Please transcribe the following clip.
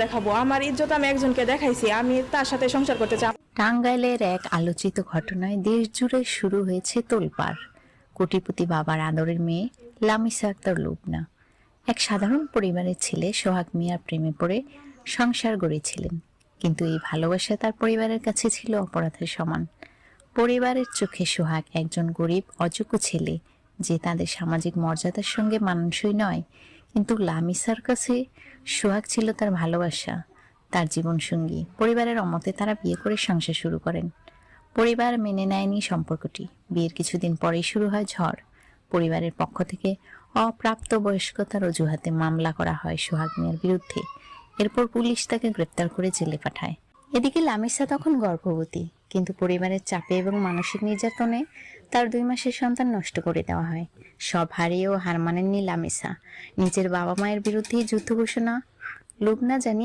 দেখাবো? আমার ইজ্জত আমি একজনকে দেখাইছি, আমি তার সাথে সংসার করতে চাই। টাঙ্গাইলের এক আলোচিত ঘটনায় দেশ জুড়ে শুরু হয়েছে তোলপাড়। কোটিপতি বাবার আদরের মেয়ে লামিসা আক্তার লুবনা এক সাধারণ পরিবারের ছেলে সোহাগ মিয়ার প্রেমে পড়ে সংসার গড়েছিলেন, কিন্তু এই ভালোবাসা তার পরিবারের কাছে ছিল অপরাধের সমান। পরিবারের চোখে সোহাগ একজন গরিব অযোগ্য ছেলে, যে তাদের সামাজিক মর্যাদার সঙ্গে মানানসই নয়। কিন্তু লামিসার কাছে সোহাগ ছিল তার ভালোবাসা, তার জীবনসঙ্গী। পরিবারের অমতে তারা বিয়ে করে সংসার শুরু করেন। পরিবার মেনে নেয়নি সম্পর্কটি। বিয়ের কিছুদিন পরেই শুরু হয় ঝড়। পরিবারের পক্ষ থেকে অপ্রাপ্তবয়স্কতার অজুহাতে মামলা করা হয় সোহাগ মিয়ার বিরুদ্ধে। এরপর পুলিশ তাকে গ্রেপ্তার করে জেলে পাঠায়। এদিকে লামিসা তখন গর্ভবতী, কিন্তু পরিবারের চাপে এবং মানসিক নির্যাতনে তার 2 মাসের সন্তান নষ্ট করে দেওয়া হয়। সব হারিয়েও হার মানেননি লামিসা। নিজের বাবা মায়ের বিরুদ্ধেই যুদ্ধ ঘোষণা। লুবনা জানিয়ে